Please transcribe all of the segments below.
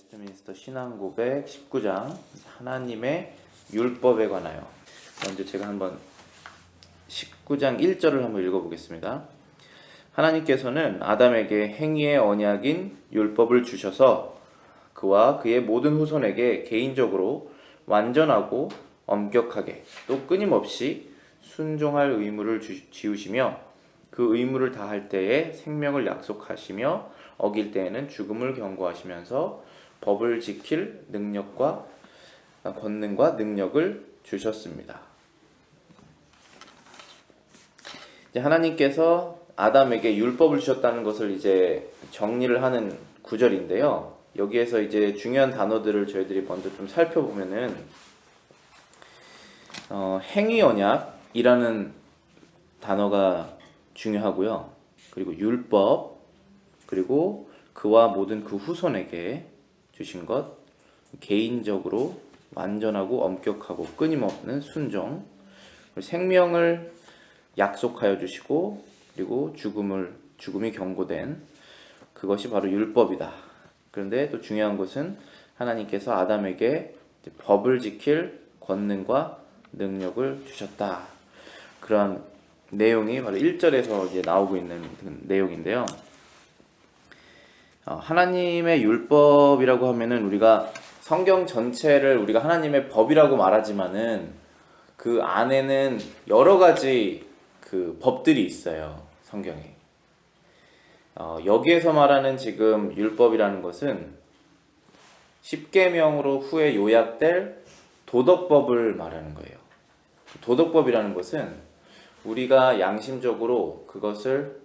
웨스트민스터 신앙고백 19장 하나님의 율법에 관하여. 먼저 제가 한번 19장 1절을 한번 읽어보겠습니다. 하나님께서는 아담에게 행위의 언약인 율법을 주셔서 그와 그의 모든 후손에게 개인적으로 완전하고 엄격하게 또 끊임없이 순종할 의무를 지우시며 그 의무를 다할 때에 생명을 약속하시며 어길 때에는 죽음을 경고하시면서 법을 지킬 능력과 권능과 능력을 주셨습니다. 이제 하나님께서 아담에게 율법을 주셨다는 것을 이제 정리를 하는 구절인데요. 여기에서 이제 중요한 단어들을 저희들이 먼저 좀 살펴보면은 행위 언약이라는 단어가 중요하고요. 그리고 율법, 그리고 그와 모든 그 후손에게 주신 것, 개인적으로 완전하고 엄격하고 끊임없는 순종, 생명을 약속하여 주시고, 그리고 죽음이 경고된 그것이 바로 율법이다. 그런데 또 중요한 것은 하나님께서 아담에게 법을 지킬 권능과 능력을 주셨다. 그러한 내용이 바로 1절에서 이제 나오고 있는 내용인데요. 하나님의 율법이라고 하면은 우리가 성경 전체를 우리가 하나님의 법이라고 말하지만은 그 안에는 여러 가지 그 법들이 있어요. 성경에. 여기에서 말하는 지금 율법이라는 것은 십계명으로 후에 요약될 도덕법을 말하는 거예요. 도덕법이라는 것은 우리가 양심적으로 그것을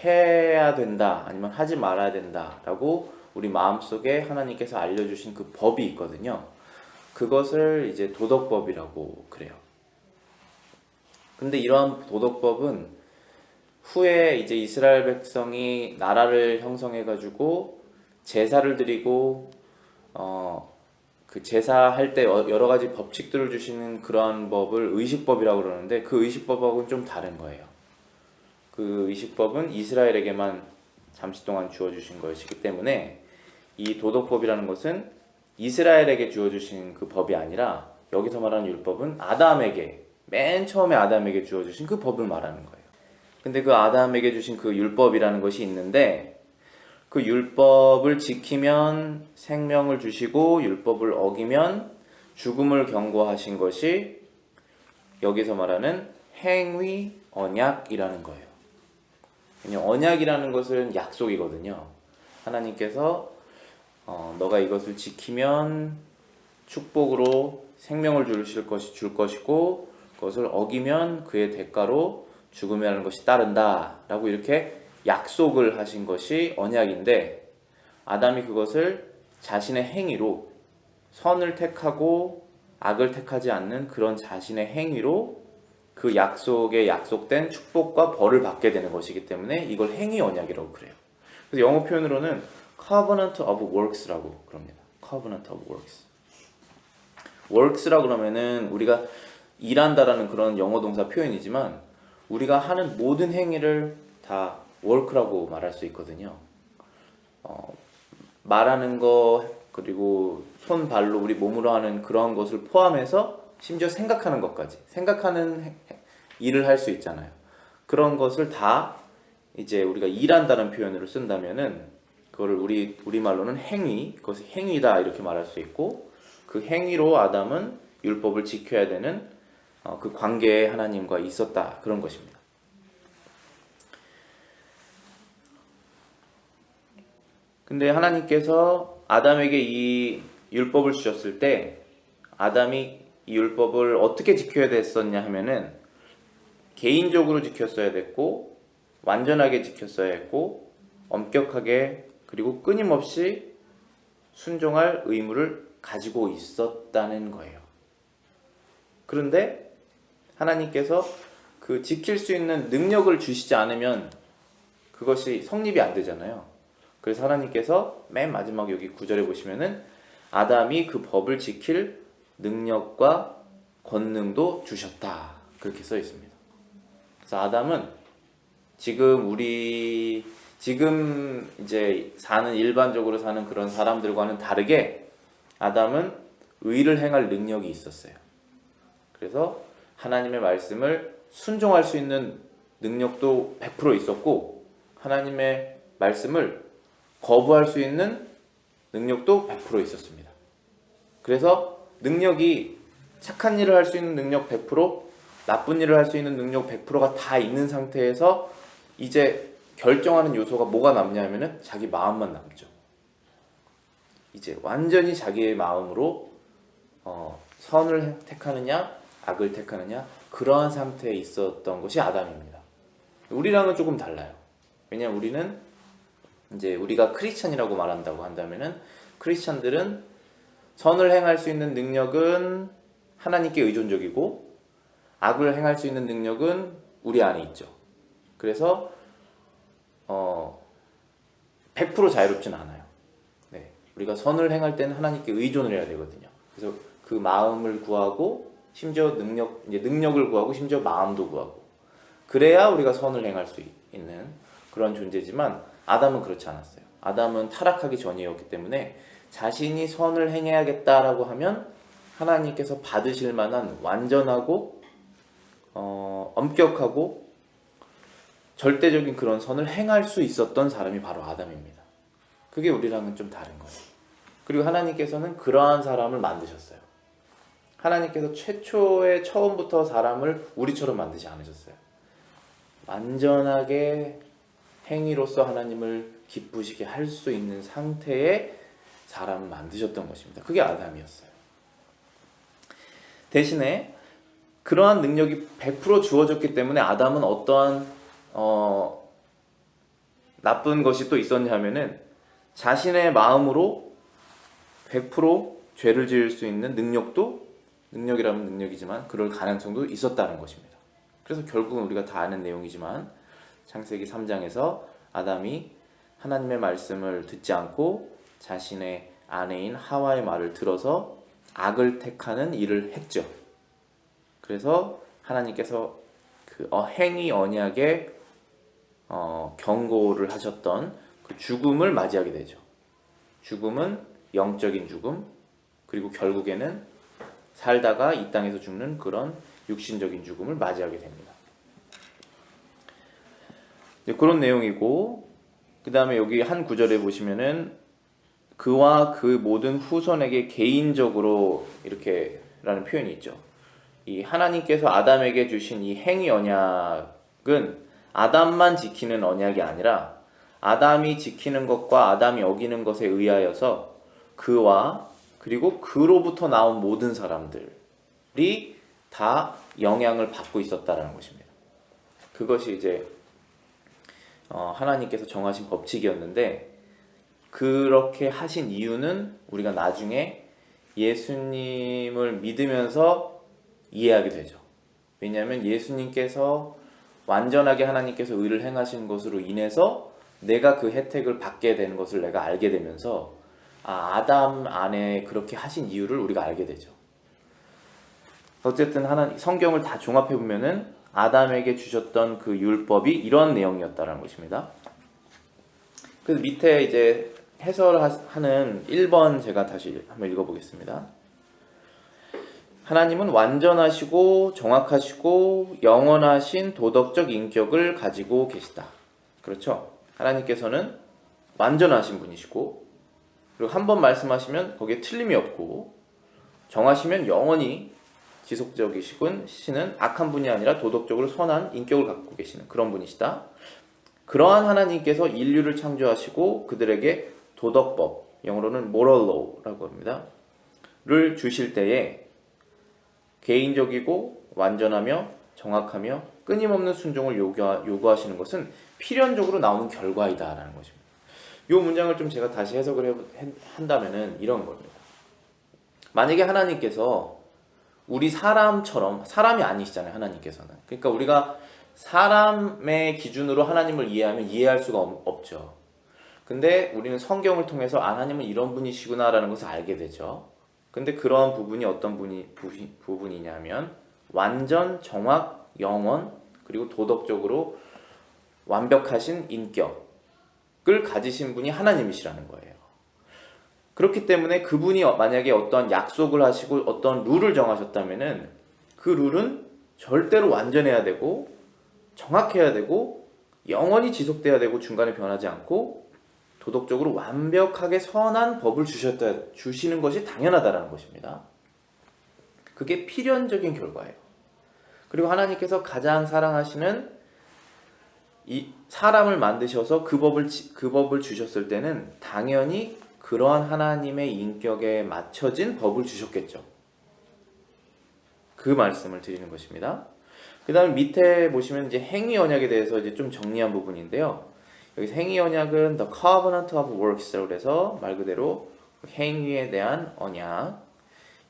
해야 된다 아니면 하지 말아야 된다라고 우리 마음속에 하나님께서 알려주신 그 법이 있거든요. 그것을 이제 도덕법이라고 그래요. 근데 이러한 도덕법은 후에 이제 이스라엘 백성이 나라를 형성해가지고 제사를 드리고 그 제사할 때 여러 가지 법칙들을 주시는 그러한 법을 의식법이라고 그러는데 그 의식법하고는 좀 다른 거예요. 그 의식법은 이스라엘에게만 잠시 동안 주어주신 것이기 때문에 이 도덕법이라는 것은 이스라엘에게 주어주신 그 법이 아니라 여기서 말하는 율법은 아담에게, 맨 처음에 아담에게 주어주신 그 법을 말하는 거예요. 근데 그 아담에게 주신 그 율법이라는 것이 있는데 그 율법을 지키면 생명을 주시고 율법을 어기면 죽음을 경고하신 것이 여기서 말하는 행위 언약이라는 거예요. 언약이라는 것은 약속이거든요. 하나님께서 너가 이것을 지키면 축복으로 생명을 줄 것이고 그것을 어기면 그의 대가로 죽음이라는 것이 따른다 라고 이렇게 약속을 하신 것이 언약인데 아담이 그것을 자신의 행위로 선을 택하고 악을 택하지 않는 그런 자신의 행위로 그 약속에 약속된 축복과 벌을 받게 되는 것이기 때문에 이걸 행위 언약이라고 그래요. 그래서 영어 표현으로는 covenant of works라고 그럽니다. covenant of works. works라고 그러면은 우리가 일한다라는 그런 영어 동사 표현이지만 우리가 하는 모든 행위를 다 work라고 말할 수 있거든요. 말하는 거 그리고 손 발로 우리 몸으로 하는 그런 것을 포함해서 심지어 생각하는 것까지 생각하는 일을 할 수 있잖아요. 그런 것을 다 이제 우리가 일한다는 표현으로 쓴다면은 그거를 우리말로는 행위, 그것이 행위다 이렇게 말할 수 있고 그 행위로 아담은 율법을 지켜야 되는 그 관계에 하나님과 있었다 그런 것입니다. 근데 하나님께서 아담에게 이 율법을 주셨을 때 아담이 이 율법을 어떻게 지켜야 됐었냐 하면은 개인적으로 지켰어야 됐고 완전하게 지켰어야 했고 엄격하게 그리고 끊임없이 순종할 의무를 가지고 있었다는 거예요. 그런데 하나님께서 그 지킬 수 있는 능력을 주시지 않으면 그것이 성립이 안 되잖아요. 그래서 하나님께서 맨 마지막 여기 9절에 보시면은 아담이 그 법을 지킬 능력과 권능도 주셨다. 그렇게 써 있습니다. 그래서 아담은 지금 우리 지금 이제 일반적으로 사는 그런 사람들과는 다르게 아담은 의를 행할 능력이 있었어요. 그래서 하나님의 말씀을 순종할 수 있는 능력도 100% 있었고, 하나님의 말씀을 거부할 수 있는 능력도 100% 있었습니다. 그래서 능력이 착한 일을 할 수 있는 능력 100%, 나쁜 일을 할 수 있는 능력 100%가 다 있는 상태에서 이제 결정하는 요소가 뭐가 남냐면은 자기 마음만 남죠. 이제 완전히 자기의 마음으로 선을 택하느냐 악을 택하느냐, 그러한 상태에 있었던 것이 아담입니다. 우리랑은 조금 달라요. 왜냐하면 우리는 이제 우리가 크리스찬이라고 말한다고 한다면은, 크리스찬들은 선을 행할 수 있는 능력은 하나님께 의존적이고 악을 행할 수 있는 능력은 우리 안에 있죠. 그래서 100% 자유롭진 않아요. 네, 우리가 선을 행할 때는 하나님께 의존을 해야 되거든요. 그래서 그 마음을 구하고, 심지어 능력을 구하고, 심지어 마음도 구하고, 그래야 우리가 선을 행할 수 있는 그런 존재지만, 아담은 그렇지 않았어요. 아담은 타락하기 전이었기 때문에 자신이 선을 행해야겠다라고 하면 하나님께서 받으실 만한 완전하고 엄격하고 절대적인 그런 선을 행할 수 있었던 사람이 바로 아담입니다. 그게 우리랑은 좀 다른 거예요. 그리고 하나님께서는 그러한 사람을 만드셨어요. 하나님께서 처음부터 사람을 우리처럼 만드지 않으셨어요. 완전하게 행위로서 하나님을 기쁘시게 할 수 있는 상태의 사람을 만드셨던 것입니다. 그게 아담이었어요. 대신에 그러한 능력이 100% 주어졌기 때문에 아담은 어떠한 나쁜 것이 또 있었냐 하면은, 자신의 마음으로 100% 죄를 지을 수 있는 능력이라면 능력이지만 그럴 가능성도 있었다는 것입니다. 그래서 결국은 우리가 다 아는 내용이지만, 창세기 3장에서 아담이 하나님의 말씀을 듣지 않고 자신의 아내인 하와의 말을 들어서 악을 택하는 일을 했죠. 그래서 하나님께서 그 행위 언약에 경고를 하셨던 그 죽음을 맞이하게 되죠. 죽음은 영적인 죽음, 그리고 결국에는 살다가 이 땅에서 죽는 그런 육신적인 죽음을 맞이하게 됩니다. 그런 내용이고, 그 다음에 여기 한 구절에 보시면은 그와 그 모든 후손에게 개인적으로 이렇게 라는 표현이 있죠. 이 하나님께서 아담에게 주신 이 행위 언약은 아담만 지키는 언약이 아니라 아담이 지키는 것과 아담이 어기는 것에 의하여서 그와 그리고 그로부터 나온 모든 사람들이 다 영향을 받고 있었다라는 것입니다. 그것이 이제 하나님께서 정하신 법칙이었는데, 그렇게 하신 이유는 우리가 나중에 예수님을 믿으면서 이해하게 되죠. 왜냐하면 예수님께서 완전하게 하나님께서 의를 행하신 것으로 인해서 내가 그 혜택을 받게 되는 것을 내가 알게 되면서, 아담 안에 그렇게 하신 이유를 우리가 알게 되죠. 어쨌든 성경을 다 종합해 보면은 아담에게 주셨던 그 율법이 이런 내용이었다는 것입니다. 그래서 밑에 이제 해설하는 1번 제가 다시 한번 읽어보겠습니다. 하나님은 완전하시고 정확하시고 영원하신 도덕적 인격을 가지고 계시다. 그렇죠? 하나님께서는 완전하신 분이시고, 그리고 한 번 말씀하시면 거기에 틀림이 없고, 정하시면 영원히 지속적이시는 악한 분이 아니라 도덕적으로 선한 인격을 갖고 계시는 그런 분이시다. 그러한 하나님께서 인류를 창조하시고 그들에게 도덕법, 영어로는 moral law라고 합니다. 를 주실 때에 개인적이고 완전하며 정확하며 끊임없는 순종을 요구하시는 것은 필연적으로 나오는 결과이다라는 것입니다. 이 문장을 좀 제가 다시 해석을 한다면은 이런 겁니다. 만약에 하나님께서 우리 사람처럼, 사람이 아니시잖아요, 하나님께서는. 그러니까 우리가 사람의 기준으로 하나님을 이해하면 이해할 수가 없죠. 근데 우리는 성경을 통해서 하나님은 이런 분이시구나라는 것을 알게 되죠. 근데 그런 부분이 어떤 부분이냐면, 완전, 정확, 영원, 그리고 도덕적으로 완벽하신 인격, 가지신 분이 하나님이시라는 거예요. 그렇기 때문에 그분이 만약에 어떤 약속을 하시고 어떤 룰을 정하셨다면은 그 룰은 절대로 완전해야 되고 정확해야 되고 영원히 지속돼야 되고 중간에 변하지 않고 도덕적으로 완벽하게 선한 법을 주시는 것이 당연하다라는 것입니다. 그게 필연적인 결과예요. 그리고 하나님께서 가장 사랑하시는 이 사람을 만드셔서 그 법을 주셨을 때는 당연히 그러한 하나님의 인격에 맞춰진 법을 주셨겠죠. 그 말씀을 드리는 것입니다. 그 다음에 밑에 보시면 이제 행위 언약에 대해서 이제 좀 정리한 부분인데요. 여기서 행위 언약은 The Covenant of Works라고 해서 말 그대로 행위에 대한 언약.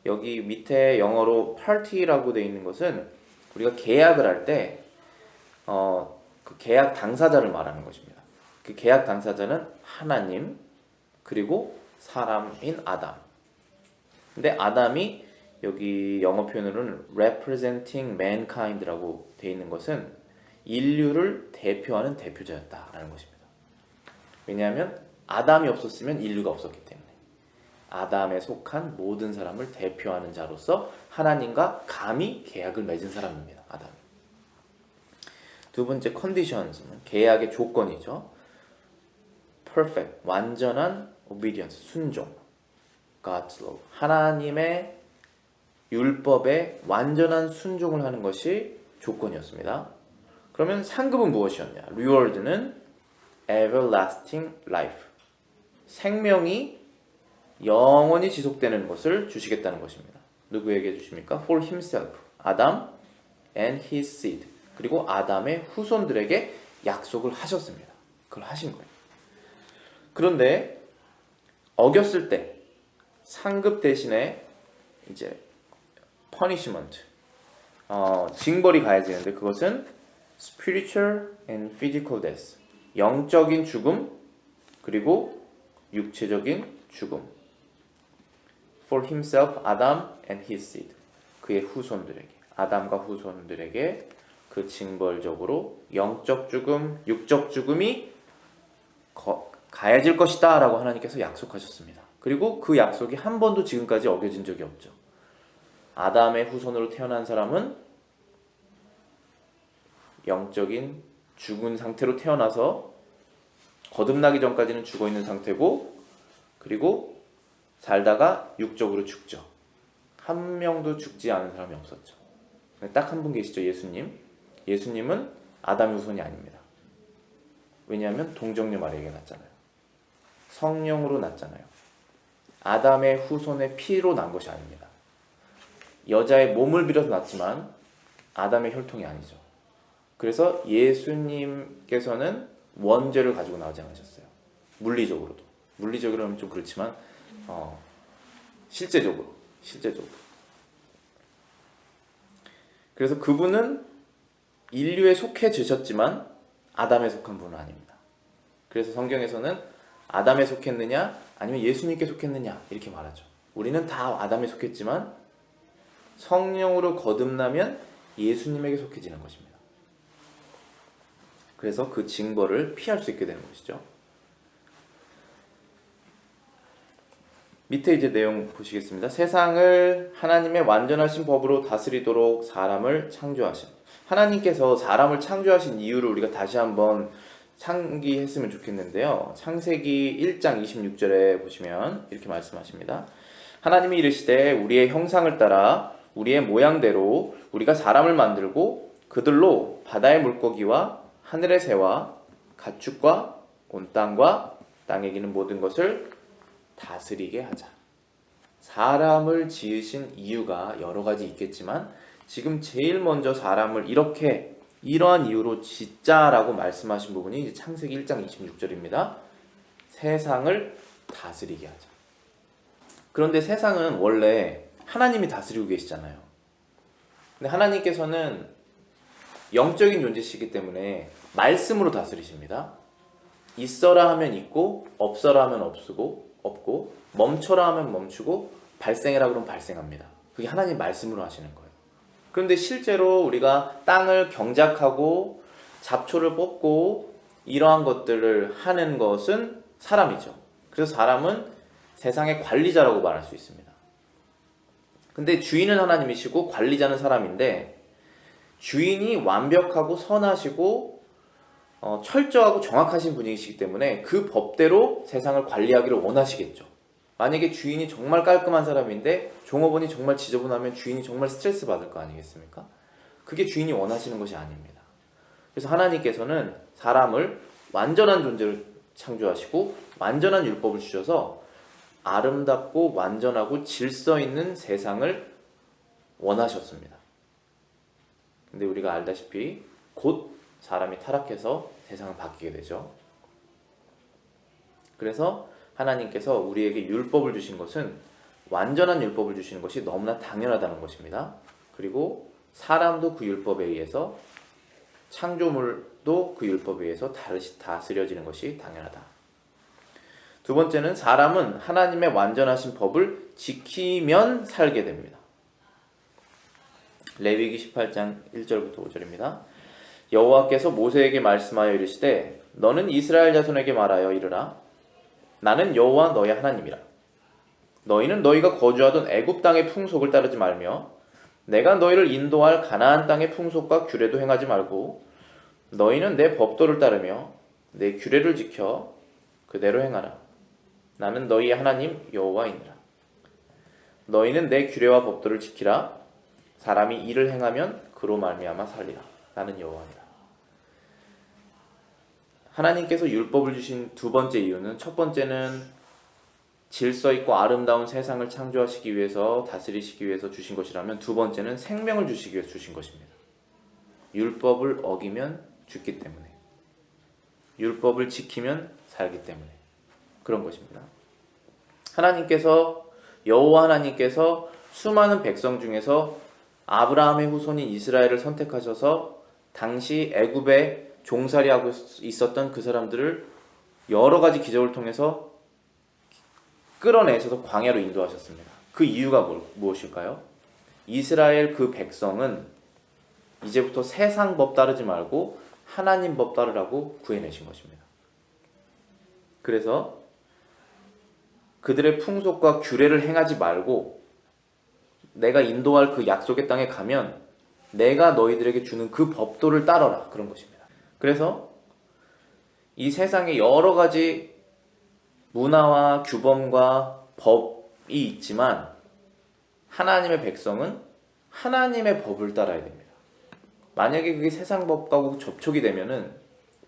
여기 밑에 영어로 party라고 되어 있는 것은 우리가 계약을 할 때 그 계약 당사자를 말하는 것입니다. 그 계약 당사자는 하나님 그리고 사람인 아담. 근데 아담이 여기 영어 표현으로는 representing mankind라고 되어 있는 것은 인류를 대표하는 대표자였다라는 것입니다. 왜냐하면 아담이 없었으면 인류가 없었기 때문에 아담에 속한 모든 사람을 대표하는 자로서 하나님과 감히 계약을 맺은 사람입니다. 아담. 두 번째 conditions는 계약의 조건이죠. perfect, 완전한 obedience, 순종. God's law. 하나님의 율법에 완전한 순종을 하는 것이 조건이었습니다. 그러면 상급은 무엇이었냐? reward는 everlasting life. 생명이 영원히 지속되는 것을 주시겠다는 것입니다. 누구에게 주십니까? For himself, 아담 and his seed. 그리고 아담의 후손들에게 약속을 하셨습니다. 그걸 하신 거예요. 그런데 어겼을 때 상급 대신에 이제 punishment, 징벌이 가해지는데 그것은 spiritual and physical death, 영적인 죽음 그리고 육체적인 죽음. For himself, Adam and his seed. 그의 후손들에게, 아담과 후손들에게 그 징벌적으로 영적 죽음, 육적 죽음이 가해질 것이다 라고 하나님께서 약속하셨습니다. 그리고 그 약속이 한 번도 지금까지 어겨진 적이 없죠. 아담의 후손으로 태어난 사람은 영적인 죽은 상태로 태어나서 거듭나기 전까지는 죽어있는 상태고 그리고 살다가 육적으로 죽죠. 한 명도 죽지 않은 사람이 없었죠. 딱 한 분 계시죠. 예수님. 예수님은 아담의 후손이 아닙니다. 왜냐하면 동정녀 마리아에게 났잖아요. 성령으로 났잖아요. 아담의 후손의 피로 난 것이 아닙니다. 여자의 몸을 빌어서 났지만 아담의 혈통이 아니죠. 그래서 예수님께서는 원죄를 가지고 나오지 않으셨어요. 물리적으로도. 물리적으로는 좀 그렇지만 실제적으로. 그래서 그분은 인류에 속해지셨지만 아담에 속한 분은 아닙니다. 그래서 성경에서는 아담에 속했느냐 아니면 예수님께 속했느냐 이렇게 말하죠. 우리는 다 아담에 속했지만 성령으로 거듭나면 예수님에게 속해지는 것입니다. 그래서 그 징벌을 피할 수 있게 되는 것이죠. 밑에 이제 내용 보시겠습니다. 세상을 하나님의 완전하신 법으로 다스리도록 사람을 창조하신. 하나님께서 사람을 창조하신 이유를 우리가 다시 한번 상기했으면 좋겠는데요. 창세기 1장 26절에 보시면 이렇게 말씀하십니다. 하나님이 이르시되 우리의 형상을 따라 우리의 모양대로 우리가 사람을 만들고 그들로 바다의 물고기와 하늘의 새와 가축과 온 땅과 땅에 기는 모든 것을 다스리게 하자. 사람을 지으신 이유가 여러 가지 있겠지만 지금 제일 먼저 사람을 이러한 이유로 짓자라고 말씀하신 부분이 이제 창세기 1장 26절입니다. 세상을 다스리게 하자. 그런데 세상은 원래 하나님이 다스리고 계시잖아요. 근데 하나님께서는 영적인 존재시기 때문에 말씀으로 다스리십니다. 있어라 하면 있고 없어라 하면 없고 멈춰라 하면 멈추고 발생해라 그러면 발생합니다. 그게 하나님 말씀으로 하시는 거예요. 그런데 실제로 우리가 땅을 경작하고 잡초를 뽑고 이러한 것들을 하는 것은 사람이죠. 그래서 사람은 세상의 관리자라고 말할 수 있습니다. 근데 주인은 하나님이시고 관리자는 사람인데, 주인이 완벽하고 선하시고 철저하고 정확하신 분이시기 때문에 그 법대로 세상을 관리하기를 원하시겠죠. 만약에 주인이 정말 깔끔한 사람인데 종업원이 정말 지저분하면 주인이 정말 스트레스 받을 거 아니겠습니까? 그게 주인이 원하시는 것이 아닙니다. 그래서 하나님께서는 사람을 완전한 존재를 창조하시고 완전한 율법을 주셔서 아름답고 완전하고 질서 있는 세상을 원하셨습니다. 근데 우리가 알다시피 곧 사람이 타락해서 세상은 바뀌게 되죠. 그래서 하나님께서 우리에게 율법을 주신 것은 완전한 율법을 주시는 것이 너무나 당연하다는 것입니다. 그리고 사람도 그 율법에 의해서, 창조물도 그 율법에 의해서 다스려지는 것이 당연하다. 두 번째는 사람은 하나님의 완전하신 법을 지키면 살게 됩니다. 레위기 18장 1절부터 5절입니다. 여호와께서 모세에게 말씀하여 이르시되 너는 이스라엘 자손에게 말하여 이르라. 나는 여호와 너의 하나님이라. 너희는 너희가 거주하던 애굽 땅의 풍속을 따르지 말며 내가 너희를 인도할 가나안 땅의 풍속과 규례도 행하지 말고 너희는 내 법도를 따르며 내 규례를 지켜 그대로 행하라. 나는 너희의 하나님 여호와이니라. 너희는 내 규례와 법도를 지키라. 사람이 이를 행하면 그로 말미암아 살리라. 나는 여호와니라. 하나님께서 율법을 주신 두 번째 이유는, 첫 번째는 질서 있고 아름다운 세상을 창조하시기 위해서, 다스리시기 위해서 주신 것이라면, 두 번째는 생명을 주시기 위해서 주신 것입니다. 율법을 어기면 죽기 때문에, 율법을 지키면 살기 때문에 그런 것입니다. 여호와 하나님께서 수많은 백성 중에서 아브라함의 후손인 이스라엘을 선택하셔서 당시 애굽에 종살이하고 있었던 그 사람들을 여러 가지 기적을 통해서 끌어내셔서 광야로 인도하셨습니다. 그 이유가 무엇일까요? 이스라엘 그 백성은 이제부터 세상 법 따르지 말고 하나님 법 따르라고 구해내신 것입니다. 그래서 그들의 풍속과 규례를 행하지 말고 내가 인도할 그 약속의 땅에 가면 내가 너희들에게 주는 그 법도를 따르라, 그런 것입니다. 그래서 이 세상에 여러 가지 문화와 규범과 법이 있지만 하나님의 백성은 하나님의 법을 따라야 됩니다. 만약에 그게 세상 법과 접촉이 되면은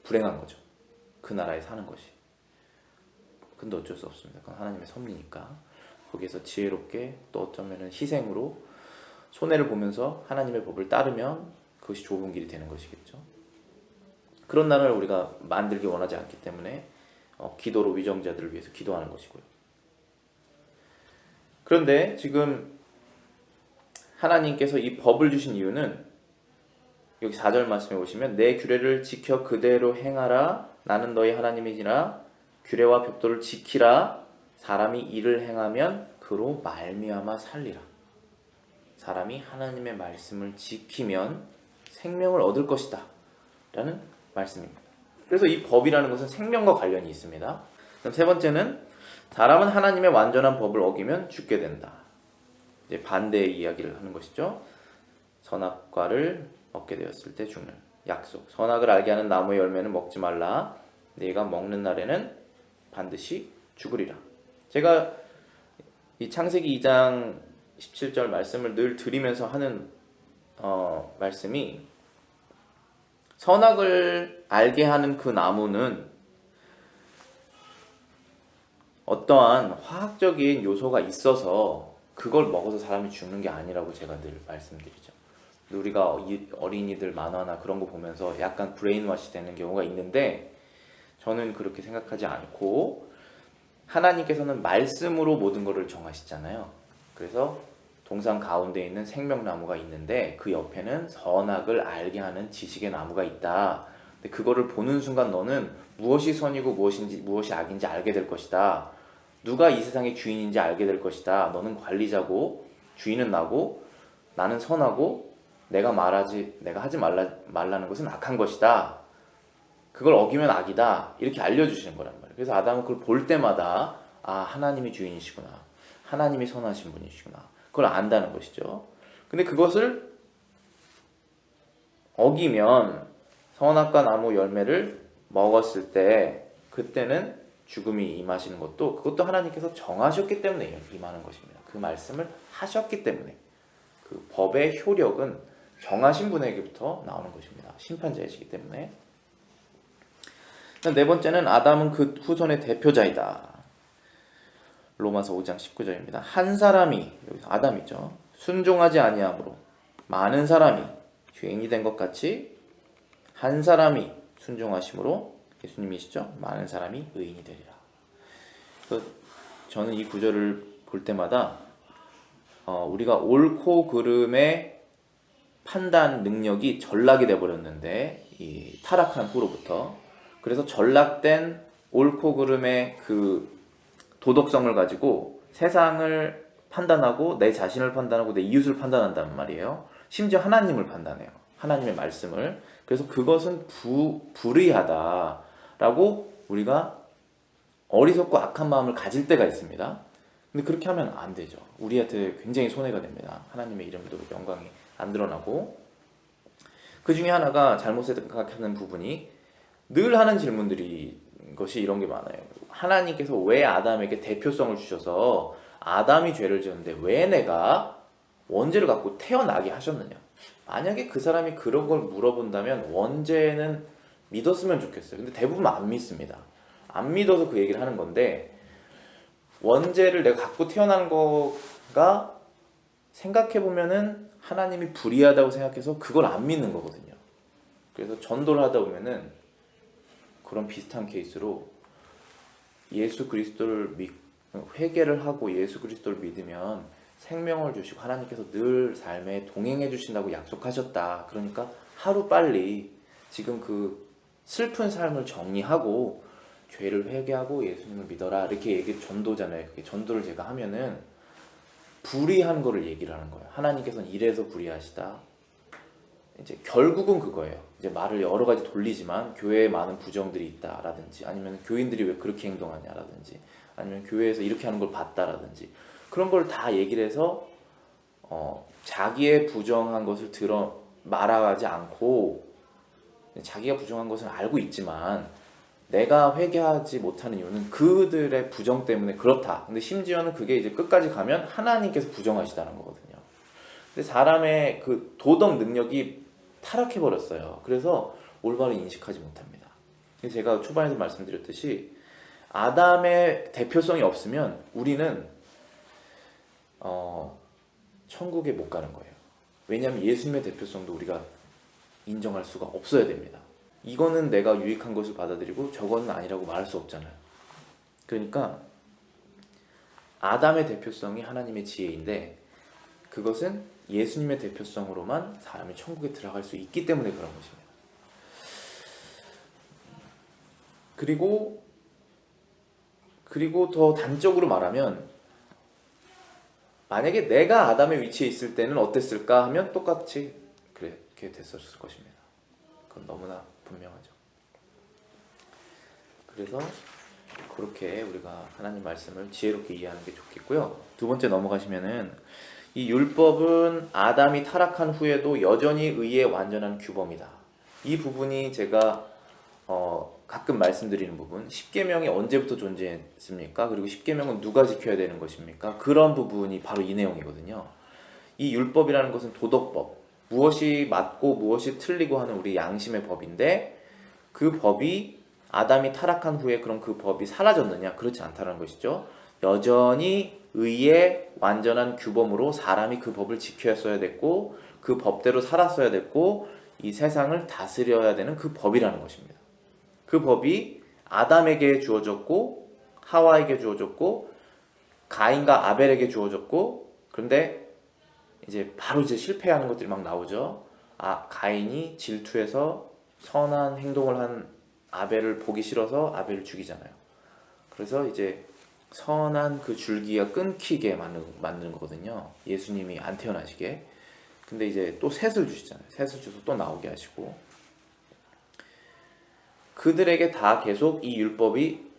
불행한 거죠. 그 나라에 사는 것이. 근데 어쩔 수 없습니다. 그건 하나님의 섭리니까 거기에서 지혜롭게, 또 어쩌면은 희생으로 손해를 보면서 하나님의 법을 따르면 그것이 좁은 길이 되는 것이겠죠. 그런 나라를 우리가 만들기 원하지 않기 때문에 기도로 위정자들을 위해서 기도하는 것이고요. 그런데 지금 하나님께서 이 법을 주신 이유는 여기 4절 말씀해 보시면 내 규례를 지켜 그대로 행하라. 나는 너희 하나님이니라. 규례와 법도를 지키라. 사람이 이를 행하면 그로 말미암아 살리라. 사람이 하나님의 말씀을 지키면 생명을 얻을 것이다 라는 말씀입니다. 그래서 이 법이라는 것은 생명과 관련이 있습니다. 그럼 세 번째는 사람은 하나님의 완전한 법을 어기면 죽게 된다. 이제 반대의 이야기를 하는 것이죠. 선악과를 먹게 되었을 때 죽는 약속. 선악을 알게 하는 나무의 열매는 먹지 말라. 네가 먹는 날에는 반드시 죽으리라. 제가 이 창세기 2장 17절 말씀을 늘 드리면서 하는 말씀이, 선악을 알게 하는 그 나무는 어떠한 화학적인 요소가 있어서 그걸 먹어서 사람이 죽는 게 아니라고 제가 늘 말씀드리죠. 우리가 어린이들 만화나 그런 거 보면서 약간 브레인워시 되는 경우가 있는데 저는 그렇게 생각하지 않고, 하나님께서는 말씀으로 모든 것을 정하시잖아요. 그래서 동산 가운데 있는 생명나무가 있는데 그 옆에는 선악을 알게 하는 지식의 나무가 있다. 근데 그거를 보는 순간 너는 무엇이 선이고 무엇이 악인지 알게 될 것이다. 누가 이 세상의 주인인지 알게 될 것이다. 너는 관리자고 주인은 나고 나는 선하고 내가 하지 말라는 것은 악한 것이다. 그걸 어기면 악이다 이렇게 알려주시는 거란 말이에요. 그래서 아담은 그걸 볼 때마다 아, 하나님이 주인이시구나, 하나님이 선하신 분이시구나, 그걸 안다는 것이죠. 근데 그것을 어기면 선악과 나무 열매를 먹었을 때 그때는 죽음이 임하시는 것도 그것도 하나님께서 정하셨기 때문에 임하는 것입니다. 그 말씀을 하셨기 때문에 그 법의 효력은 정하신 분에게부터 나오는 것입니다. 심판자이시기 때문에. 네 번째는 아담은 그 후손의 대표자이다. 로마서 5장 19절입니다. 한 사람이, 여기서 아담이죠, 순종하지 아니함으로 많은 사람이 죄인이 된 것 같이 한 사람이 순종하심으로, 예수님이시죠, 많은 사람이 의인이 되리라. 그래서 저는 이 구절을 볼 때마다 우리가 옳고 그름의 판단 능력이 전락이 돼버렸는데, 이 타락한 후로부터. 그래서 전락된 옳고 그름의 그 도덕성을 가지고 세상을 판단하고 내 자신을 판단하고 내 이웃을 판단한단 말이에요. 심지어 하나님을 판단해요. 하나님의 말씀을. 그래서 그것은 불의하다라고 우리가 어리석고 악한 마음을 가질 때가 있습니다. 근데 그렇게 하면 안 되죠. 우리한테 굉장히 손해가 됩니다. 하나님의 이름도 영광이 안 드러나고. 그 중에 하나가 잘못 생각하는 부분이, 늘 하는 질문들이 것이 이런 게 많아요. 하나님께서 왜 아담에게 대표성을 주셔서 아담이 죄를 지었는데 왜 내가 원죄를 갖고 태어나게 하셨느냐. 만약에 그 사람이 그런 걸 물어본다면 원죄는 믿었으면 좋겠어요. 근데 대부분 안 믿습니다. 안 믿어서 그 얘기를 하는 건데, 원죄를 내가 갖고 태어난 거가 생각해보면은 하나님이 불의하다고 생각해서 그걸 안 믿는 거거든요. 그래서 전도를 하다 보면은 그런 비슷한 케이스로 예수 그리스도를 회개를 하고 예수 그리스도를 믿으면 생명을 주시고 하나님께서 늘 삶에 동행해 주신다고 약속하셨다. 그러니까 하루 빨리 지금 그 슬픈 삶을 정리하고 죄를 회개하고 예수님을 믿어라, 이렇게 얘기, 전도잖아요. 그게 전도를 제가 하면은 불의한 거를 얘기를 하는 거예요. 하나님께서는 이래서 불의하시다. 이제 결국은 그거예요. 이제 말을 여러 가지 돌리지만 교회에 많은 부정들이 있다라든지, 아니면 교인들이 왜 그렇게 행동하냐라든지, 아니면 교회에서 이렇게 하는 걸 봤다라든지, 그런 걸 다 얘기를 해서 자기의 부정한 것을 말하지 않고, 자기가 부정한 것은 알고 있지만 내가 회개하지 못하는 이유는 그들의 부정 때문에 그렇다. 근데 심지어는 그게 이제 끝까지 가면 하나님께서 부정하시다는 거거든요. 근데 사람의 그 도덕 능력이 타락해버렸어요. 그래서 올바로 인식하지 못합니다. 제가 초반에서 말씀드렸듯이 아담의 대표성이 없으면 우리는 천국에 못 가는 거예요. 왜냐하면 예수님의 대표성도 우리가 인정할 수가 없어야 됩니다. 이거는 내가 유익한 것을 받아들이고 저거는 아니라고 말할 수 없잖아요. 그러니까 아담의 대표성이 하나님의 지혜인데, 그것은 예수님의 대표성으로만 사람이 천국에 들어갈 수 있기 때문에 그런 것입니다. 그리고 더 단적으로 말하면, 만약에 내가 아담의 위치에 있을 때는 어땠을까 하면 똑같이 그렇게 됐었을 것입니다. 그건 너무나 분명하죠. 그래서 그렇게 우리가 하나님 말씀을 지혜롭게 이해하는 게 좋겠고요. 두 번째 넘어가시면은, 이 율법은 아담이 타락한 후에도 여전히 의의 완전한 규범이다. 이 부분이 제가 가끔 말씀드리는 부분, 십계명이 언제부터 존재했습니까? 그리고 십계명은 누가 지켜야 되는 것입니까? 그런 부분이 바로 이 내용이거든요. 이 율법이라는 것은 도덕법, 무엇이 맞고 무엇이 틀리고 하는 우리 양심의 법인데, 그 법이 아담이 타락한 후에 그럼 그 법이 사라졌느냐? 그렇지 않다는 것이죠. 여전히 의의 완전한 규범으로 사람이 그 법을 지켰어야 됐고, 그 법대로 살았어야 됐고, 이 세상을 다스려야 되는 그 법이라는 것입니다. 그 법이 아담에게 주어졌고, 하와에게 주어졌고, 가인과 아벨에게 주어졌고, 그런데 이제 바로 실패하는 것들이 막 나오죠. 가인이 질투해서 선한 행동을 한 아벨을 보기 싫어서 아벨을 죽이잖아요. 그래서 이제 선한 그 줄기가 끊기게 만드는 거거든요. 예수님이 안 태어나시게. 근데 이제 또 셋을 주시잖아요. 셋을 주셔서 또 나오게 하시고. 그들에게 다 계속 이 율법이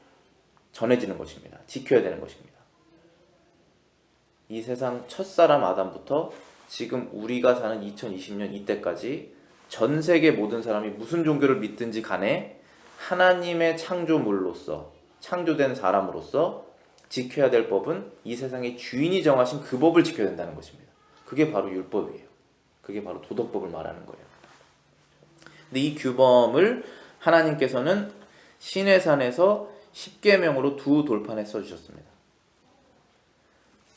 전해지는 것입니다. 지켜야 되는 것입니다. 이 세상 첫사람 아담부터 지금 우리가 사는 2020년 이때까지 전 세계 모든 사람이 무슨 종교를 믿든지 간에 하나님의 창조물로서, 창조된 사람으로서 지켜야 될 법은 이 세상의 주인이 정하신 그 법을 지켜야 된다는 것입니다. 그게 바로 율법이에요. 그게 바로 도덕법을 말하는 거예요. 근데 이 규범을 하나님께서는 시내산에서 십계명으로 두 돌판에 써주셨습니다.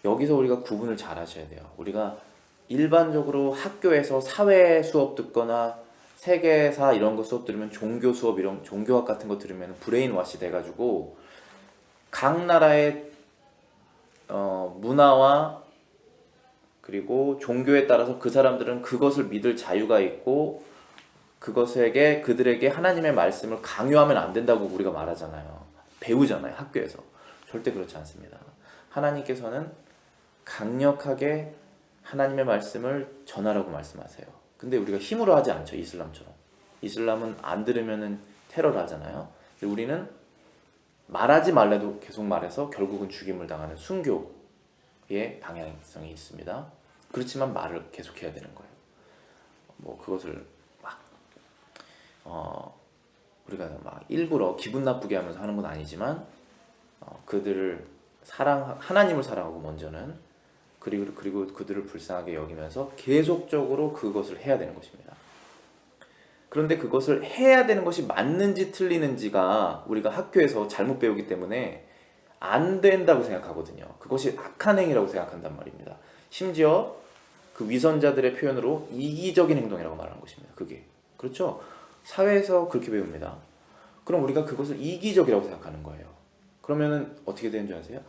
여기서 우리가 구분을 잘 하셔야 돼요. 우리가 일반적으로 학교에서 사회 수업 듣거나 세계사 이런 거 수업 들으면 종교 수업 이런 종교학 같은 거 들으면 브레인워시 돼가지고 각 나라의 문화와 그리고 종교에 따라서 그 사람들은 그것을 믿을 자유가 있고 그들에게 하나님의 말씀을 강요하면 안 된다고 우리가 말하잖아요. 배우잖아요. 학교에서. 절대 그렇지 않습니다. 하나님께서는 강력하게 하나님의 말씀을 전하라고 말씀하세요. 근데 우리가 힘으로 하지 않죠. 이슬람처럼. 이슬람은 안 들으면은 테러를 하잖아요. 근데 우리는 말하지 말래도 계속 말해서 결국은 죽임을 당하는 순교의 방향성이 있습니다. 그렇지만 말을 계속해야 되는 거예요. 뭐 그것을 우리가 막 일부러 기분 나쁘게 하면서 하는 건 아니지만 그들을 하나님을 사랑하고 먼저는 그리고 그들을 불쌍하게 여기면서 계속적으로 그것을 해야 되는 것입니다. 그런데 그것을 해야 되는 것이 맞는지 틀리는지가 우리가 학교에서 잘못 배우기 때문에 안 된다고 생각하거든요. 그것이 악한 행위라고 생각한단 말입니다. 심지어 그 위선자들의 표현으로 이기적인 행동이라고 말하는 것입니다. 그게 그렇죠? 사회에서 그렇게 배웁니다. 그럼 우리가 그것을 이기적이라고 생각하는 거예요. 그러면은 어떻게 되는 줄 아세요?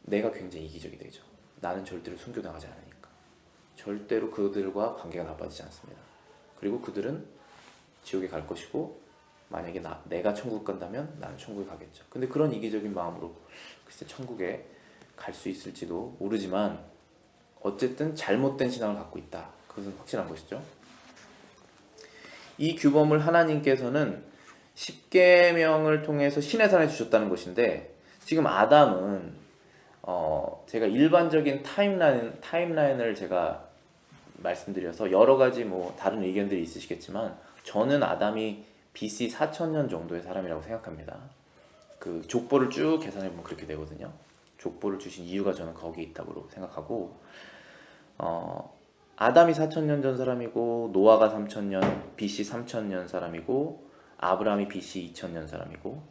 내가 굉장히 이기적이 되죠. 나는 절대로 순교당하지 않으니까. 절대로 그들과 관계가 나빠지지 않습니다. 그리고 그들은 지옥에 갈 것이고 만약에 내가 천국 간다면 나는 천국에 가겠죠. 근데 그런 이기적인 마음으로 글쎄 천국에 갈 수 있을지도 모르지만 어쨌든 잘못된 신앙을 갖고 있다. 그것은 확실한 것이죠. 이 규범을 하나님께서는 십계명을 통해서 시내산에 주셨다는 것인데 지금 아담은 제가 일반적인 타임라인을 제가 말씀드려서 여러 가지 뭐 다른 의견들이 있으시겠지만 저는 아담이 BC 4000년 정도의 사람이라고 생각합니다. 그 족보를 쭉 계산해 보면 그렇게 되거든요. 족보를 주신 이유가 저는 거기에 있다고 생각하고 아담이 4000년 전 사람이고 노아가 3000년 BC 3000년 사람이고 아브라함이 BC 2000년 사람이고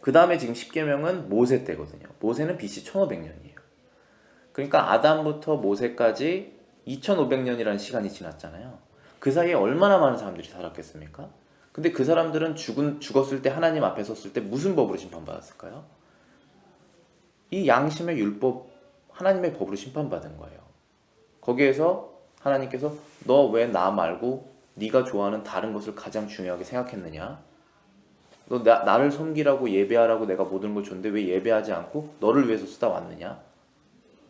그 다음에 지금 십계명은 모세 때거든요. 모세는 BC 1500년이에요. 그러니까 아담부터 모세까지 2500년이라는 시간이 지났잖아요. 그 사이에 얼마나 많은 사람들이 살았겠습니까? 근데 그 사람들은 죽었을 때 하나님 앞에 섰을 때 무슨 법으로 심판받았을까요? 이 양심의 율법, 하나님의 법으로 심판받은 거예요. 거기에서 하나님께서 너 왜 나 말고 네가 좋아하는 다른 것을 가장 중요하게 생각했느냐? 너 나를 섬기라고 예배하라고 내가 모든 걸 줬는데 왜 예배하지 않고 너를 위해서 쓰다 왔느냐?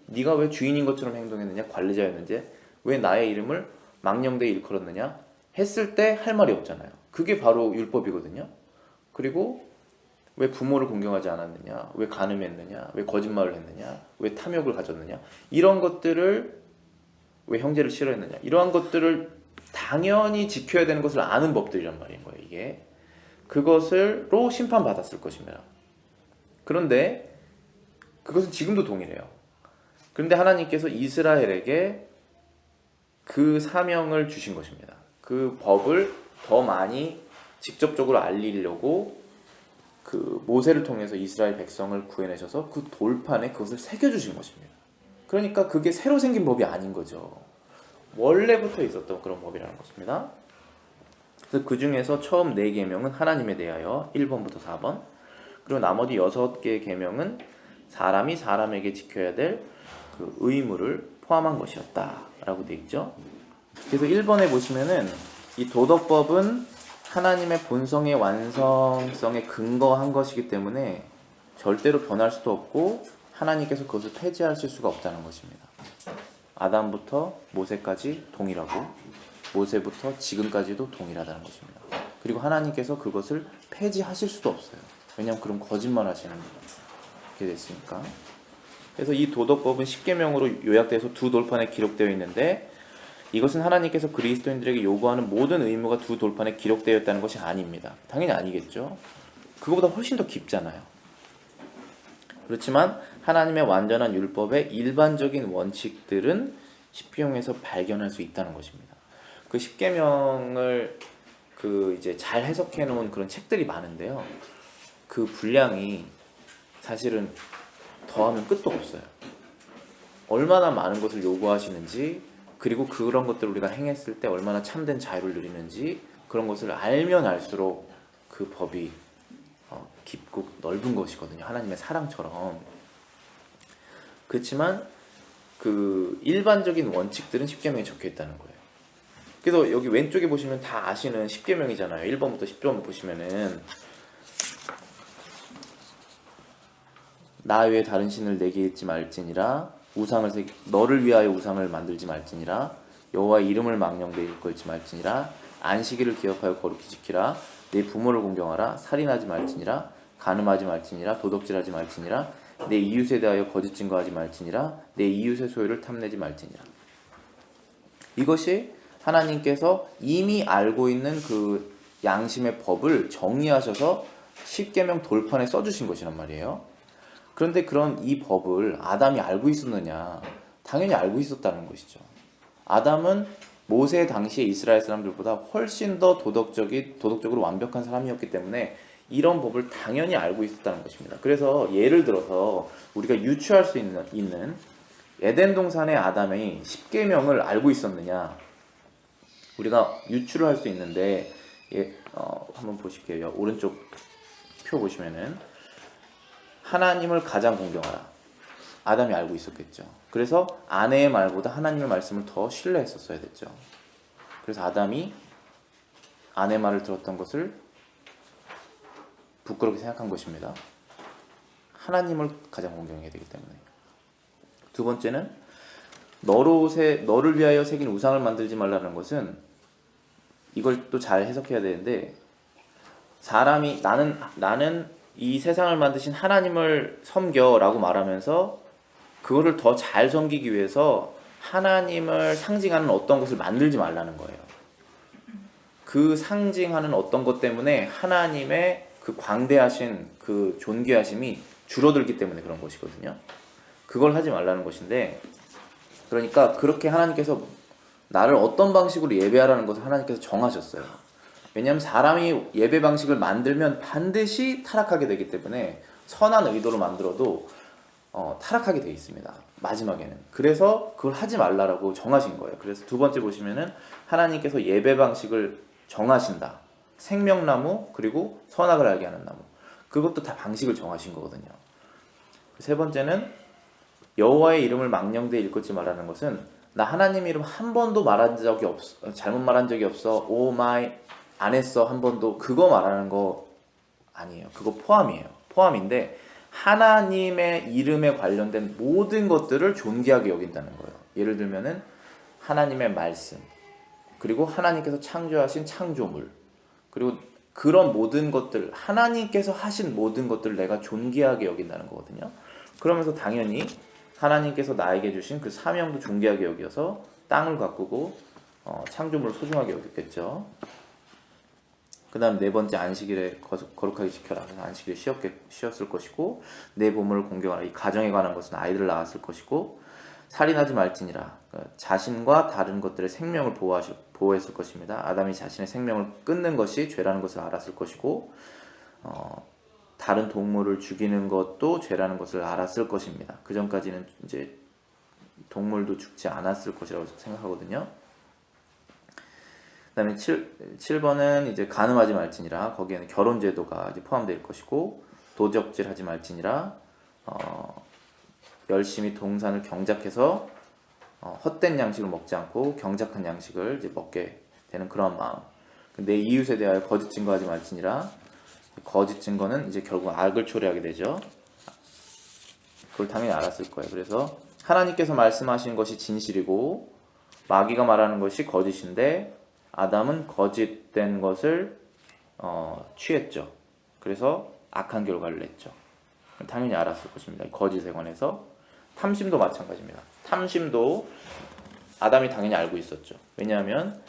네가 왜 주인인 것처럼 행동했느냐? 관리자였는지 왜 나의 이름을 망령되이 일컬었느냐? 했을 때 할 말이 없잖아요. 그게 바로 율법이거든요. 그리고 왜 부모를 공경하지 않았느냐? 왜 간음했느냐? 왜 거짓말을 했느냐? 왜 탐욕을 가졌느냐? 이런 것들을 왜 형제를 싫어했느냐? 이러한 것들을 당연히 지켜야 되는 것을 아는 법들이란 말인 거예요. 이게 그것으로 심판받았을 것입니다. 그런데 그것은 지금도 동일해요. 그런데 하나님께서 이스라엘에게 그 사명을 주신 것입니다. 그 법을 더 많이 직접적으로 알리려고 그 모세를 통해서 이스라엘 백성을 구해내셔서 그 돌판에 그것을 새겨주신 것입니다. 그러니까 그게 새로 생긴 법이 아닌 거죠. 원래부터 있었던 그런 법이라는 것입니다. 그래서 그 중에서 처음 4계명은 하나님에 대하여 1번부터 4번, 그리고 나머지 6개의 계명은 사람이 사람에게 지켜야 될 그 의무를 포함한 것이었다라고 되어 있죠. 그래서 1번에 보시면은 이 도덕법은 하나님의 본성의 완성성에 근거한 것이기 때문에 절대로 변할 수도 없고 하나님께서 그것을 폐지하실 수가 없다는 것입니다. 아담부터 모세까지 동일하고 모세부터 지금까지도 동일하다는 것입니다. 그리고 하나님께서 그것을 폐지하실 수도 없어요. 왜냐하면 그럼 거짓말 하시는 게 됐으니까. 그래서 이 도덕법은 십계명으로 요약돼서 두 돌판에 기록되어 있는데, 이것은 하나님께서 그리스도인들에게 요구하는 모든 의무가 두 돌판에 기록되어 있다는 것이 아닙니다. 당연히 아니겠죠. 그거보다 훨씬 더 깊잖아요. 그렇지만 하나님의 완전한 율법의 일반적인 원칙들은 십계명에서 발견할 수 있다는 것입니다. 그 십계명을 이제 잘 해석해 놓은 그런 책들이 많은데요. 그 분량이 사실은 더하면 끝도 없어요. 얼마나 많은 것을 요구하시는지, 그리고 그런 것들을 우리가 행했을 때 얼마나 참된 자유를 누리는지, 그런 것을 알면 알수록 그 법이 깊고 넓은 것이거든요. 하나님의 사랑처럼. 그렇지만 그 일반적인 원칙들은 십계명에 적혀 있다는 거예요. 그래서 여기 왼쪽에 보시면 다 아시는 십계명이잖아요. 1번부터 10번 보시면은 나 외에 다른 신을 내게 잊지 말지니라, 너를 위하여 우상을 만들지 말지니라, 여호와의 이름을 망령되이 일컬지 말지니라, 안식일을 기억하여 거룩히 지키라, 내 부모를 공경하라, 살인하지 말지니라, 간음하지 말지니라, 도덕질하지 말지니라, 내 이웃에 대하여 거짓 증거하지 말지니라, 내 이웃의 소유를 탐내지 말지니라. 이것이 하나님께서 이미 알고 있는 그 양심의 법을 정리하셔서 십계명 돌판에 써주신 것이란 말이에요. 그런데 그런 이 법을 아담이 알고 있었느냐? 당연히 알고 있었다는 것이죠. 아담은 모세 당시의 이스라엘 사람들보다 훨씬 더 도덕적으로 완벽한 사람이었기 때문에 이런 법을 당연히 알고 있었다는 것입니다. 그래서 예를 들어서 우리가 유추할 수 있는 에덴 동산의 아담이 십계명을 알고 있었느냐? 우리가 유추를 할 수 있는데, 한번 보실게요. 오른쪽 표 보시면은 하나님을 가장 공경하라. 아담이 알고 있었겠죠. 그래서 아내의 말보다 하나님의 말씀을 더 신뢰했었어야 됐죠. 그래서 아담이 아내 말을 들었던 것을 부끄럽게 생각한 것입니다. 하나님을 가장 공경해야 되기 때문에. 두 번째는 너를 위하여 새긴 우상을 만들지 말라는 것은, 이걸 또 잘 해석해야 되는데, 사람이 나는 이 세상을 만드신 하나님을 섬겨라고 말하면서 그거를 더 잘 섬기기 위해서 하나님을 상징하는 어떤 것을 만들지 말라는 거예요. 그 상징하는 어떤 것 때문에 하나님의 그 광대하신 그 존귀하심이 줄어들기 때문에 그런 것이거든요. 그걸 하지 말라는 것인데, 그러니까 그렇게 하나님께서 나를 어떤 방식으로 예배하라는 것을 하나님께서 정하셨어요. 왜냐하면 사람이 예배 방식을 만들면 반드시 타락하게 되기 때문에 선한 의도로 만들어도 타락하게 되어 있습니다. 마지막에는. 그래서 그걸 하지 말라라고 정하신 거예요. 그래서 두 번째 보시면은 하나님께서 예배 방식을 정하신다. 생명나무, 그리고 선악을 알게 하는 나무. 그것도 다 방식을 정하신 거거든요. 세 번째는 여호와의 이름을 망령되이 일컫지 말라는 것은, 나 하나님 이름 한 번도 말한 적이 없어, 잘못 말한 적이 없어, 오 마이 안 했어 한 번도, 그거 말하는 거 아니에요. 그거 포함이에요. 포함인데 하나님의 이름에 관련된 모든 것들을 존귀하게 여긴다는 거예요. 예를 들면은 하나님의 말씀, 그리고 하나님께서 창조하신 창조물, 그리고 그런 모든 것들, 하나님께서 하신 모든 것들을 내가 존귀하게 여긴다는 거거든요. 그러면서 당연히 하나님께서 나에게 주신 그 사명도 존귀하게 여겨서 땅을 가꾸고 창조물을 소중하게 여겼겠죠. 그 다음 네 번째, 안식일에 거룩하게 지켜라. 안식일에 쉬었을 것이고, 내 부모를 공경하라. 이 가정에 관한 것은 아이들을 낳았을 것이고, 살인하지 말지니라. 자신과 다른 것들의 생명을 보호했을 것입니다. 아담이 자신의 생명을 끊는 것이 죄라는 것을 알았을 것이고, 다른 동물을 죽이는 것도 죄라는 것을 알았을 것입니다. 그 전까지는 이제 동물도 죽지 않았을 것이라고 생각하거든요. 그 다음에 7번은 이제 간음하지 말지니라. 거기에는 결혼제도가 이제 포함될 것이고, 도적질하지 말지니라. 열심히 동산을 경작해서 헛된 양식을 먹지 않고 경작한 양식을 이제 먹게 되는 그런 마음. 내 이웃에 대하여 거짓 증거하지 말지니라. 거짓 증거는 이제 결국 악을 초래하게 되죠. 그걸 당연히 알았을 거예요. 그래서 하나님께서 말씀하신 것이 진실이고 마귀가 말하는 것이 거짓인데, 아담은 거짓된 것을 취했죠. 그래서 악한 결과를 냈죠. 당연히 알았을 것입니다. 거짓에 관해서. 탐심도 마찬가지입니다. 탐심도 아담이 당연히 알고 있었죠. 왜냐하면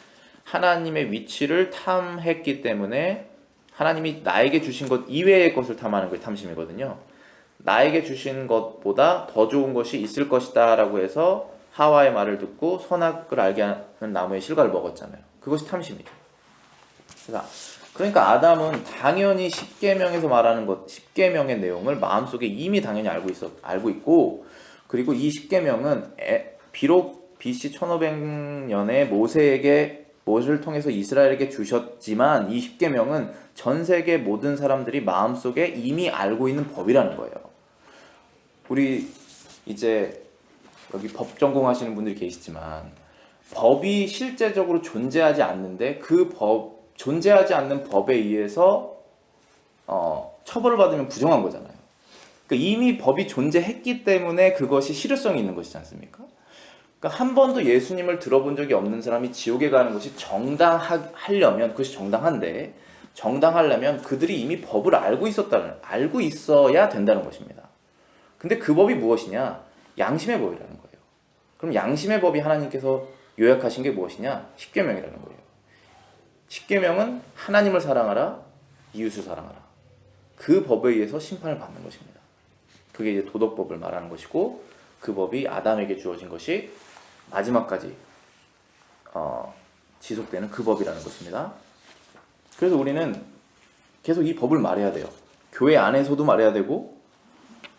하나님의 위치를 탐했기 때문에 하나님이 나에게 주신 것 이외의 것을 탐하는 게 탐심이거든요. 나에게 주신 것보다 더 좋은 것이 있을 것이다 라고 해서 하와의 말을 듣고 선악을 알게 하는 나무의 실과를 먹었잖아요. 그것이 탐심이죠. 그러니까 아담은 당연히 십계명에서 말하는 것, 십계명의 내용을 마음속에 이미 당연히 알고 있고, 그리고 이 십계명은 비록 BC 1500년에 모세를 통해서 이스라엘에게 주셨지만 이 십계명은 전 세계 모든 사람들이 마음속에 이미 알고 있는 법이라는 거예요. 우리 이제 여기 법 전공하시는 분들이 계시지만 법이 실제적으로 존재하지 않는데 존재하지 않는 법에 의해서 처벌을 받으면 부정한 거잖아요. 그러니까 이미 법이 존재했기 때문에 그것이 실효성이 있는 것이지 않습니까? 그러니까 한 번도 예수님을 들어본 적이 없는 사람이 지옥에 가는 것이 정당하려면, 그것이 정당한데, 정당하려면 그들이 이미 법을 알고 있어야 된다는 것입니다. 근데 그 법이 무엇이냐? 양심의 법이라는 거예요. 그럼 양심의 법이 하나님께서 요약하신 게 무엇이냐? 십계명이라는 거예요. 십계명은 하나님을 사랑하라, 이웃을 사랑하라. 그 법에 의해서 심판을 받는 것입니다. 그게 이제 도덕법을 말하는 것이고, 그 법이 아담에게 주어진 것이 마지막까지 지속되는 그 법이라는 것입니다. 그래서 우리는 계속 이 법을 말해야 돼요. 교회 안에서도 말해야 되고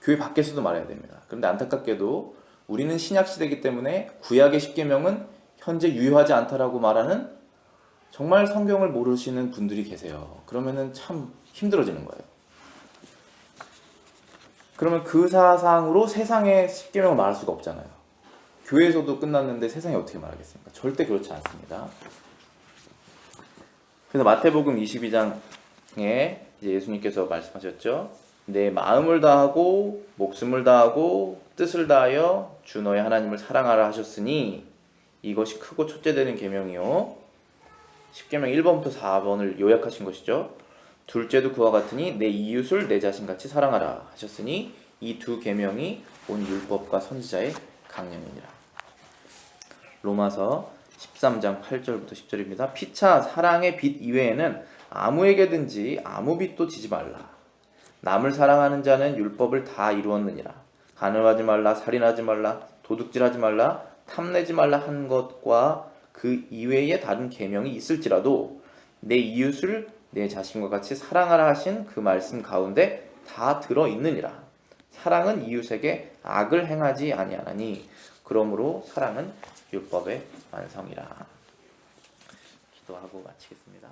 교회 밖에서도 말해야 됩니다. 그런데 안타깝게도 우리는 신약시대이기 때문에 구약의 십계명은 현재 유효하지 않다라고 말하는 정말 성경을 모르시는 분들이 계세요. 그러면은 참 힘들어지는 거예요. 그러면 그 사상으로 세상의 십계명을 말할 수가 없잖아요. 교회에서도 끝났는데 세상에 어떻게 말하겠습니까? 절대 그렇지 않습니다. 그래서 마태복음 22장에 예수님께서 말씀하셨죠. 내 마음을 다하고 목숨을 다하고 뜻을 다하여 주 너의 하나님을 사랑하라 하셨으니 이것이 크고 첫째 되는 계명이요. 십계명 1번부터 4번을 요약하신 것이죠. 둘째도 그와 같으니 내 이웃을 내 자신같이 사랑하라 하셨으니 이 두 계명이 온 율법과 선지자의 강령이니라. 로마서 13장 8절부터 10절입니다. 피차 사랑의 빚 이외에는 아무에게든지 아무 빚도 지지 말라. 남을 사랑하는 자는 율법을 다 이루었느니라. 간음하지 말라, 살인하지 말라, 도둑질하지 말라, 탐내지 말라 한 것과 그 이외에 다른 계명이 있을지라도 내 이웃을 내 자신과 같이 사랑하라 하신 그 말씀 가운데 다 들어있느니라. 사랑은 이웃에게 악을 행하지 아니하나니 그러므로 사랑은 율법의 완성이라. 기도하고 마치겠습니다.